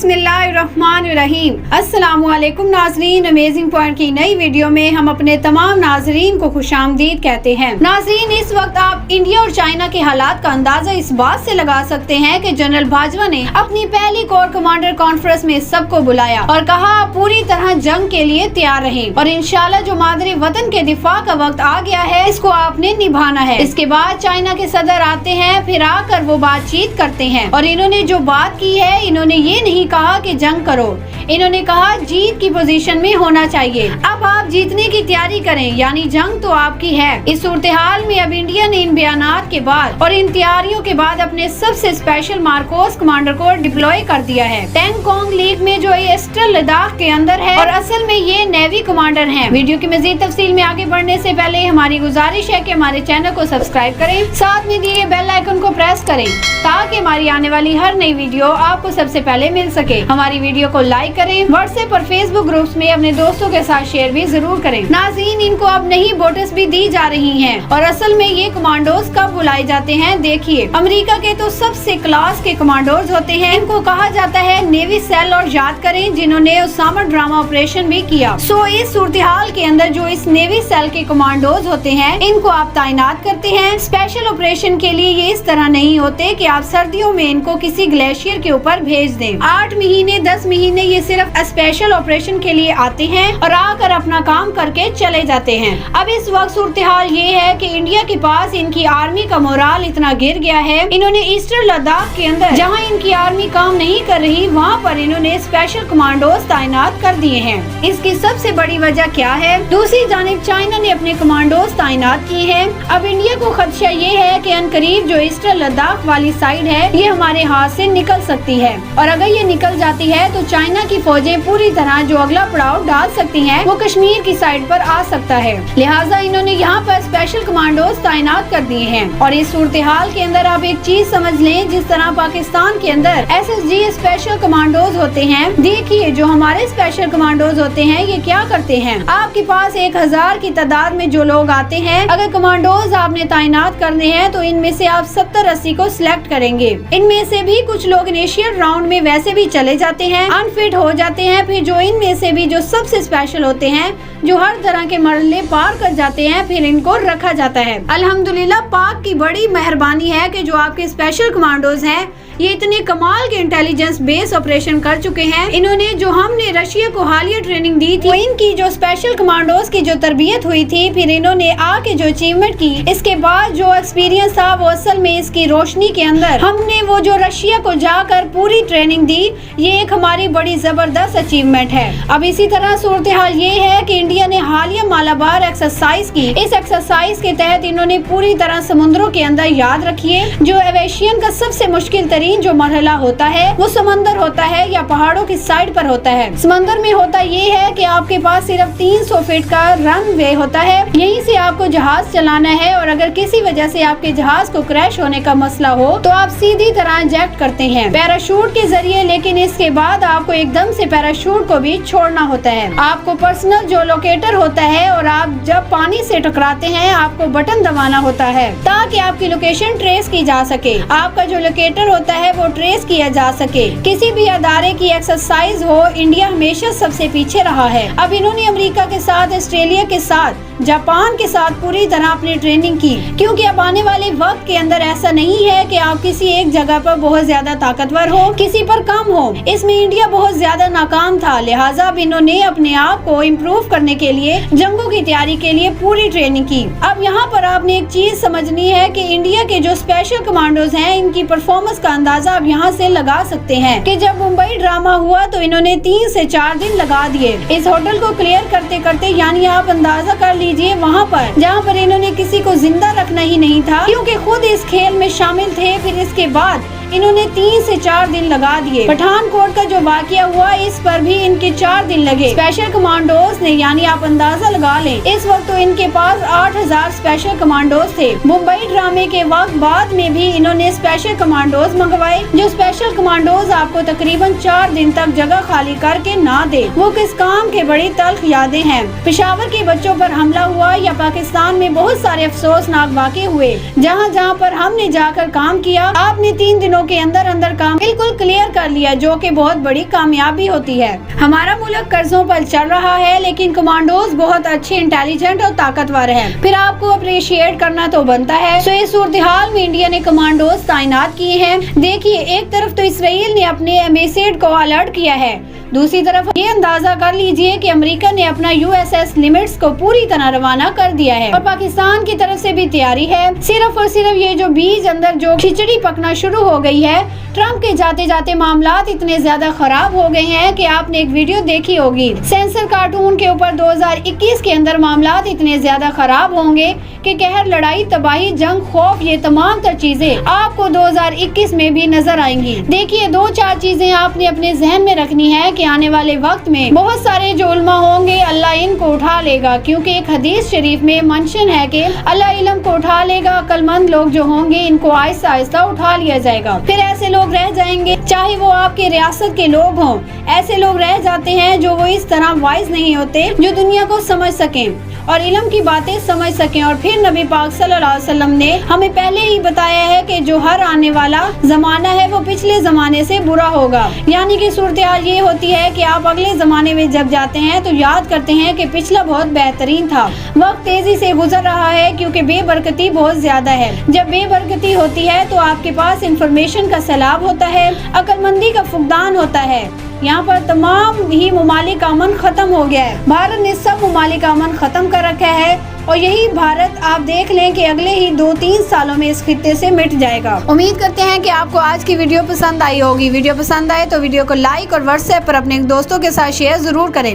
बिस्मिल्लाहिर्रहमानिर्रहीम। अस्सलामुअलैकुम नाजरीन, अमेजिंग पॉइंट की नई वीडियो में हम अपने तमाम नाजरीन को खुशामदीद कहते हैं। नाजरीन, इस वक्त आप इंडिया और चाइना के हालात का अंदाजा इस बात से लगा सकते हैं कि जनरल बाजवा ने अपनी पहली कोर कमांडर कॉन्फ्रेंस में सबको बुलाया और कहा पूरी तरह जंग के लिए तैयार रहें और इंशाल्लाह जो मादरी वतन के दिफा का वक्त आ गया है इसको आपने निभाना है। इसके बाद चाइना के सदर आते हैं, फिर आकर वो बातचीत करते हैं और इन्होंने जो बात की है, इन्होंने ये नहीं कहा कि जंग करो, इन्होंने कहा जीत की पोजीशन में होना चाहिए। अब आप जीतने की तैयारी करें, यानी जंग तो आपकी है। इस सूरत हाल में अब इंडिया ने इन बयानात के बाद और इन तैयारियों के बाद अपने सबसे स्पेशल मार्कोस कमांडर को डिप्लॉय कर दिया है टैंगकोंग लीग में, जो ईस्टर्न लद्दाख के अंदर है और असल में ये नेवी कमांडर हैं। वीडियो की मजीद तफसील में आगे बढ़ने से पहले हमारी गुजारिश है कि हमारे चैनल को सब्सक्राइब करें, साथ में दिए बेल आइकन को प्रेस करें ताकि हमारी आने वाली हर नई वीडियो आपको सबसे पहले मिल सके। हमारी वीडियो को लाइक करें, व्हाट्सएप और फेसबुक ग्रुप्स में अपने दोस्तों के साथ शेयर भी जरूर करें। नाज़रीन, इनको अब नई बोनस भी दी जा रही हैं और असल में ये कमांडोज कब बुलाए जाते हैं, देखिए। अमेरिका के तो सबसे क्लास के कमांडोज होते हैं, इनको कहा जाता है नेवी सेल, और याद करें जिन्होंने ओसामा ड्रामा ऑपरेशन भी किया। सो इस सूरत हाल के अंदर जो इस नेवी सेल के कमांडोज होते हैं, इनको आप तैनात करते हैं स्पेशल ऑपरेशन के लिए। ये इस तरह नहीं होते कि आप सर्दियों में इनको किसी ग्लेशियर के ऊपर भेज दें। 8 महीने 10 महीने ये सिर्फ स्पेशल ऑपरेशन के लिए आते हैं और आकर अपना काम करके चले जाते हैं। अब इस वक्त सूरत हाल ये है कि इंडिया के पास इनकी आर्मी का मोराल इतना गिर गया है, इन्होंने ईस्टर्न लद्दाख के अंदर जहां इनकी आर्मी काम नहीं कर रही, वहां पर इन्होंने स्पेशल कमांडोज तैनात कर दिए हैं। इसकी सबसे बड़ी वजह क्या है? दूसरी जानिब चाइना ने अपने कमांडोज तैनात किए हैं। अब इंडिया को खदशा ये है कि अनकरीब जो ईस्टर्न लद्दाख वाली साइड है ये हमारे हाथ से निकल सकती है, और अगर ये निकल जाती है तो चाइना की फौजें पूरी तरह जो अगला पड़ाव डाल सकती हैं वो कश्मीर की साइड पर आ सकता है। लिहाजा इन्होंने यहाँ पर स्पेशल कमांडोज तैनात कर दिए हैं। और इस सूरत हाल के अंदर आप एक चीज समझ लें, जिस तरह पाकिस्तान के अंदर SSG स्पेशल कमांडोज होते हैं, देखिए जो हमारे स्पेशल कमांडोज होते हैं ये क्या करते हैं। आपके पास 1000 की तादाद में जो लोग आते हैं, अगर कमांडोज आपने तैनात करने हैं तो इनमें से आप 70-80 को सिलेक्ट करेंगे। इनमें से भी कुछ लोग इनिशियल राउंड में वैसे भी चले जाते हैं, अनफिट हो जाते हैं, फिर जो इनमें से भी जो सबसे स्पेशल होते हैं, जो हर तरह के मरहले पार कर जाते हैं, फिर इनको रखा जाता है। अल्हम्दुलिल्लाह, पाक की बड़ी मेहरबानी है कि जो आपके स्पेशल कमांडोज हैं ये इतने कमाल के इंटेलिजेंस बेस ऑपरेशन कर चुके हैं। इन्होंने जो हमने रशिया को हालिया ट्रेनिंग दी थी, इनकी जो स्पेशल कमांडोज की जो तरबियत हुई थी, फिर इन्होंने आके जो अचीवमेंट की, इसके बाद जो एक्सपीरियंस था वो असल में इसकी रोशनी के अंदर हमने वो जो रशिया को जाकर पूरी ट्रेनिंग दी, ये एक हमारी बड़ी जबरदस्त अचीवमेंट है। अब इसी तरह सूरत हाल ये है कि इंडिया ने हालिया मालाबार एक्सरसाइज की। इस एक्सरसाइज के तहत इन्होंने पूरी तरह समुद्रों के अंदर, याद रखिए, जो एविएशन का सबसे मुश्किल तरीन जो मरहला होता है वो समंदर होता है या पहाड़ों की साइड पर होता है। समंदर में होता ये है कि आपके पास सिर्फ 300 फीट का रन वे होता है, यहीं से आपको जहाज चलाना है, और अगर किसी वजह से आपके जहाज को क्रैश होने का मसला हो तो आप सीधी तरह इंजेक्ट करते हैं पैराशूट के जरिए, लेकिन इसके बाद आपको एकदम से पैराशूट को भी छोड़ना होता है। आपको पर्सनल जो लोकेटर होता है, और आप जब पानी से टकराते हैं आपको बटन दबाना होता है ताकि आपकी लोकेशन ट्रेस की जा सके। आपका जो लोकेटर होता है वो ट्रेस किया जा सके। किसी भी अदारे की एक्सरसाइज हो, इंडिया हमेशा सबसे पीछे रहा है। अब इन्होंने अमेरिका के साथ, ऑस्ट्रेलिया के साथ, जापान के साथ पूरी तरह अपनी ट्रेनिंग की, क्योंकि अब आने वाले वक्त के अंदर ऐसा नहीं है कि आप किसी एक जगह पर बहुत ज्यादा ताकतवर हो, किसी पर कम हो। इसमें इंडिया बहुत ज्यादा नाकाम था, लिहाजा अब इन्होंने अपने आप को इम्प्रूव करने के लिए, जंगों की तैयारी के लिए पूरी ट्रेनिंग की। अब यहाँ पर आपने एक चीज समझनी है कि इंडिया के जो स्पेशल कमांडोज हैं, इनकी परफॉर्मेंस का अंदाजा आप यहाँ से लगा सकते हैं कि जब मुंबई ड्रामा हुआ तो इन्होंने 3 से 4 दिन लगा दिए इस होटल को क्लियर करते करते। यानी आप अंदाजा कर लीजिए, वहाँ पर जहाँ पर इन्होंने किसी को जिंदा रखना ही नहीं था, क्योंकि खुद इस खेल में शामिल थे। फिर इसके बाद इन्होंने 3 से 4 दिन लगा दिए। पठानकोट का जो वाकया हुआ, इस पर भी इनके 4 दिन लगे स्पेशल कमांडोज ने। यानी आप अंदाजा लगा लें, इस वक्त तो इनके पास 8000 स्पेशल कमांडोज थे। मुंबई ड्रामे के वक्त बाद में भी इन्होंने स्पेशल कमांडोज मंगवाए, जो स्पेशल कमांडोज आपको तकरीबन 4 दिन तक जगह खाली करके ना दे। वो किस काम के बड़ी तल्ख यादें हैं। पेशावर के बच्चों पर हमला हुआ, या पाकिस्तान में बहुत सारे अफसोसनाक वाकये हुए, जहाँ जहाँ पर हमने जाकर काम किया। आपने 3 दिनों दिनों के अंदर काम बिल्कुल क्लियर कर लिया, जो कि बहुत बड़ी कामयाबी होती है। हमारा मुल्क कर्जों पर चल रहा है, लेकिन कमांडोज बहुत अच्छे, इंटेलिजेंट और ताकतवर है। फिर आपको अप्रिशिएट करना तो बनता है। सो इस सूरत हाल में इंडिया ने कमांडोज तैनात किए हैं। देखिए, एक तरफ तो इसराइल ने अपने एम्बेसी को अलर्ट किया है, दूसरी तरफ ये अंदाजा कर लीजिए कि अमेरिका ने अपना USS निमिट्ज को पूरी तरह रवाना कर दिया है और पाकिस्तान की तरफ से भी तैयारी है। सिर्फ और सिर्फ ये जो बीज अंदर जो खिचड़ी पकना शुरू हो गई है, ट्रम्प के जाते जाते मामलात इतने ज्यादा खराब हो गए हैं कि आपने एक वीडियो देखी होगी सेंसर कार्टून के ऊपर 2021 के अंदर मामलात इतने ज्यादा खराब होंगे कि कहर, लड़ाई, तबाही, जंग, खौफ, ये तमाम तर चीजें आपको 2021 में भी नजर आएंगी। देखिए, 2-4 चीजें आपने अपने जहन में रखनी है कि आने वाले वक्त में बहुत सारे जो उल्मा होंगे, अल्लाह इनको उठा लेगा, क्योंकि एक हदीस शरीफ में मेंशन है कि अल्लाह इल्म को उठा लेगा, अक्लमंद लोग जो होंगे इनको आहिस्ता आहिस्ता उठा लिया जाएगा। फिर ऐसे लोग रह जाएंगे, चाहे वो आपके रियासत के लोग हों, ऐसे लोग रह जाते हैं जो वो इस तरह वाइज नहीं होते, जो दुनिया को समझ सकें और इल्म की बातें समझ सकें। और फिर नबी पाक सल्लल्लाहु अलैहि वसल्लम ने हमें पहले ही बताया है कि जो हर आने वाला जमाना है वो पिछले जमाने से बुरा होगा। यानी कि सूरत हाल ये होती है कि आप अगले जमाने में जब जाते हैं तो याद करते हैं कि पिछला बहुत बेहतरीन था। वक्त तेजी से गुजर रहा है क्योंकि बेबरकती बहुत ज्यादा है। जब बेबरकती होती है तो आपके पास इंफॉर्मेशन का सैलाब होता है, अक्लमंदी का फुकदान होता है। यहाँ पर तमाम ही ममालिक का अमन खत्म हो गया है। भारत ने सब ममालिक का अमन खत्म कर रखा है और यही भारत आप देख लें कि अगले ही 2-3 सालों में इस खित्ते से मिट जाएगा। उम्मीद करते हैं कि आपको आज की वीडियो पसंद आई होगी। वीडियो पसंद आए तो वीडियो को लाइक और व्हाट्सएप पर अपने दोस्तों के साथ शेयर जरूर करें।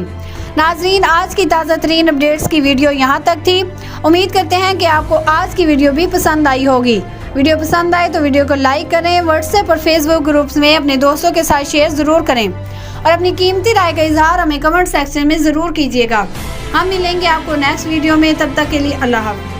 नाजरीन, आज की ताज़ा तरीन अपडेट्स की वीडियो यहाँ तक थी। उम्मीद करते हैं कि आपको आज की वीडियो भी पसंद आई होगी। वीडियो पसंद आए तो वीडियो को लाइक करें, व्हाट्सएप और फेसबुक ग्रुप्स में अपने दोस्तों के साथ शेयर जरूर करें और अपनी कीमती राय का इजहार हमें कमेंट सेक्शन में जरूर कीजिएगा। हम मिलेंगे आपको नेक्स्ट वीडियो में, तब तक के लिए अल्लाह हाफ़िज़।